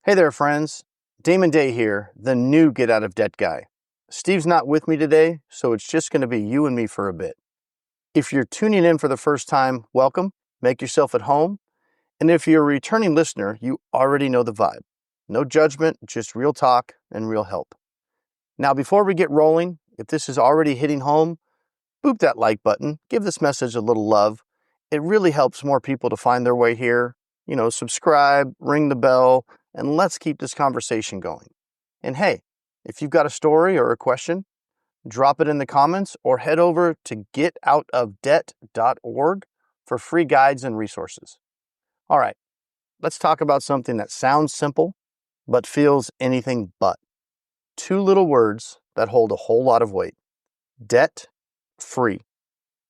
Hey there, friends. Damon Day here, the new Get Out of Debt guy. Steve's not with me today, so it's just going to be you and me for a bit. If you're tuning in for the first time, welcome. Make yourself at home. And if you're a returning listener, you already know the vibe. No judgment, just real talk and real help. Now, before we get rolling, if this is already hitting home, boop that like button. Give this message a little love. It really helps more people to find their way here. Subscribe, ring the bell, and let's keep this conversation going. And hey, if you've got a story or a question, drop it in the comments or head over to getoutofdebt.org for free guides and resources. All right, let's talk about something that sounds simple, but feels anything but. Two little words that hold a whole lot of weight. Debt-free.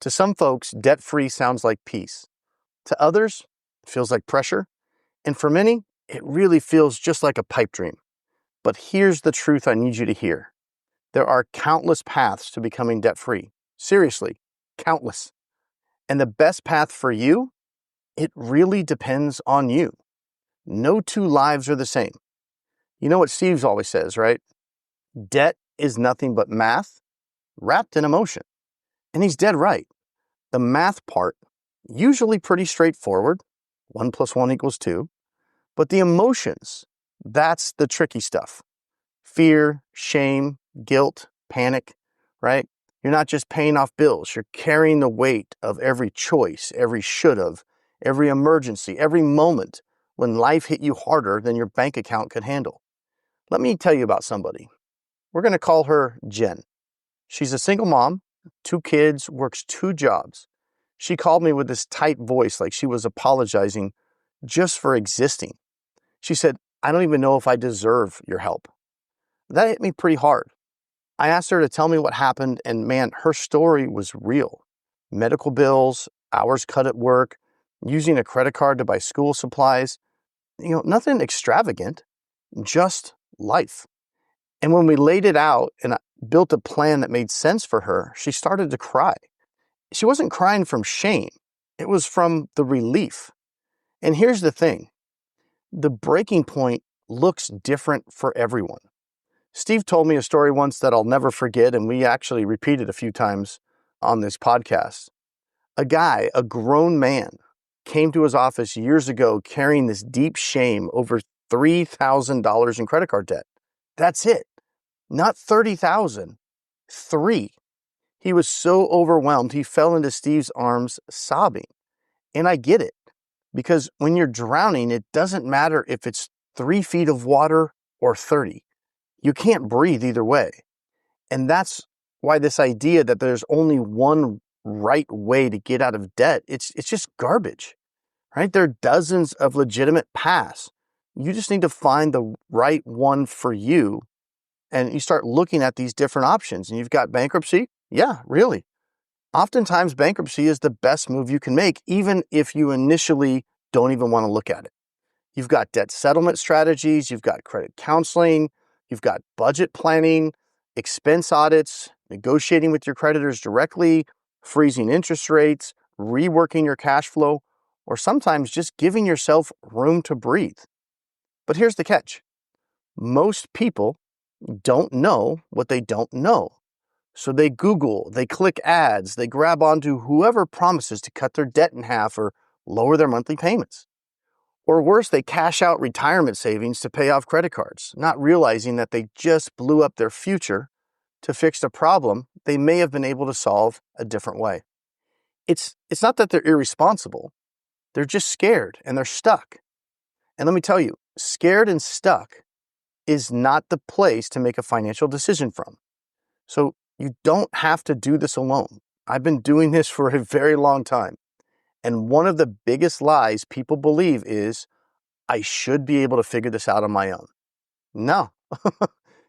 To some folks, debt-free sounds like peace. To others, it feels like pressure. And for many, it really feels just like a pipe dream. But here's the truth I need you to hear. There are countless paths to becoming debt-free. Seriously, countless. And the best path for you, it really depends on you. No two lives are the same. You know what Steve always says, right? Debt is nothing but math wrapped in emotion. And he's dead right. The math part, usually pretty straightforward. 1 + 1 = 2. But the emotions, that's the tricky stuff. Fear, shame, guilt, panic, right? You're not just paying off bills. You're carrying the weight of every choice, every should've, every emergency, every moment when life hit you harder than your bank account could handle. Let me tell you about somebody. We're going to call her Jen. She's a single mom, 2 kids, works 2 jobs. She called me with this tight voice like she was apologizing just for existing. She said, "I don't even know if I deserve your help." That hit me pretty hard. I asked her to tell me what happened, and man, her story was real. Medical bills, hours cut at work, using a credit card to buy school supplies. Nothing extravagant, just life. And when we laid it out and I built a plan that made sense for her, she started to cry. She wasn't crying from shame. It was from the relief. And here's the thing. The breaking point looks different for everyone. Steve told me a story once that I'll never forget, and we actually repeated a few times on this podcast. A guy, a grown man, came to his office years ago carrying this deep shame over $3,000 in credit card debt. That's it. Not 30,000, 3. He was so overwhelmed, he fell into Steve's arms sobbing. And I get it, because when you're drowning, it doesn't matter if it's 3 feet of water or 30. You can't breathe either way. And that's why this idea that there's only one right way to get out of debt, it's just garbage, right? There are dozens of legitimate paths. You just need to find the right one for you. And you start looking at these different options. And you've got bankruptcy. Yeah, really. Oftentimes, bankruptcy is the best move you can make, even if you initially don't even want to look at it. You've got debt settlement strategies. You've got credit counseling. You've got budget planning, expense audits, negotiating with your creditors directly, freezing interest rates, reworking your cash flow, or sometimes just giving yourself room to breathe. But here's the catch. Most people don't know what they don't know. So they Google, they click ads, they grab onto whoever promises to cut their debt in half or lower their monthly payments. Or worse, they cash out retirement savings to pay off credit cards, not realizing that they just blew up their future to fix a problem they may have been able to solve a different way. It's not that they're irresponsible. They're just scared and they're stuck. And let me tell you, scared and stuck is not the place to make a financial decision from. So you don't have to do this alone. I've been doing this for a very long time. And one of the biggest lies people believe is, I should be able to figure this out on my own. No,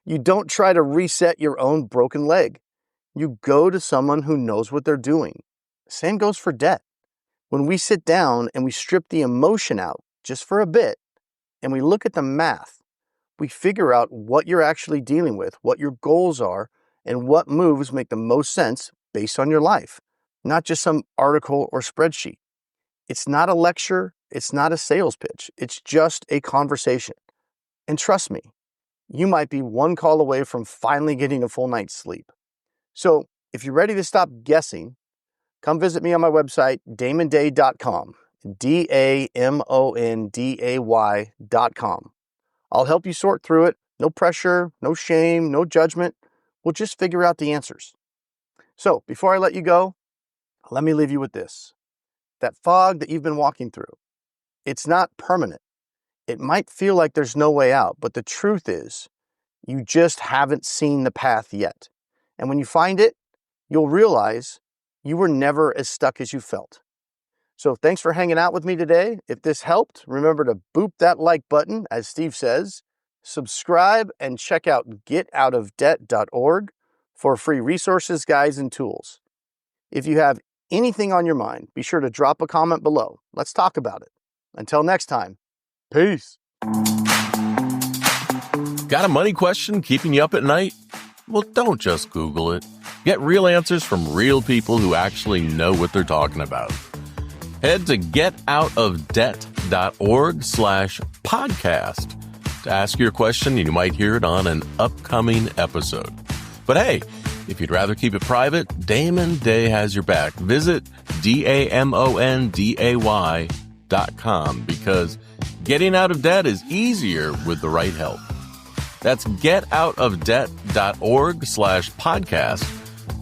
you don't try to reset your own broken leg. You go to someone who knows what they're doing. Same goes for debt. When we sit down and we strip the emotion out just for a bit, and we look at the math, we figure out what you're actually dealing with, what your goals are, and what moves make the most sense based on your life, not just some article or spreadsheet. It's not a lecture. It's not a sales pitch. It's just a conversation. And trust me, you might be one call away from finally getting a full night's sleep. So if you're ready to stop guessing, come visit me on my website, damonday.com, DAMONDAY.com. I'll help you sort through it. No pressure, no shame, no judgment. We'll just figure out the answers. So before I let you go, let me leave you with this. That fog that you've been walking through, it's not permanent. It might feel like there's no way out, but the truth is, you just haven't seen the path yet. And when you find it, you'll realize you were never as stuck as you felt. So thanks for hanging out with me today. If this helped, remember to boop that like button, as Steve says, subscribe, and check out getoutofdebt.org for free resources, guides, and tools. If you have anything on your mind, be sure to drop a comment below. Let's talk about it. Until next time, peace. Got a money question keeping you up at night? Well, don't just Google it. Get real answers from real people who actually know what they're talking about. Head to getoutofdebt.org/podcast to ask your question, and you might hear it on an upcoming episode. But hey, if you'd rather keep it private, Damon Day has your back. Visit DAMONDAY.com because getting out of debt is easier with the right help. That's getoutofdebt.org/podcast,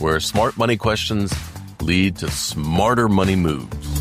where smart money questions lead to smarter money moves.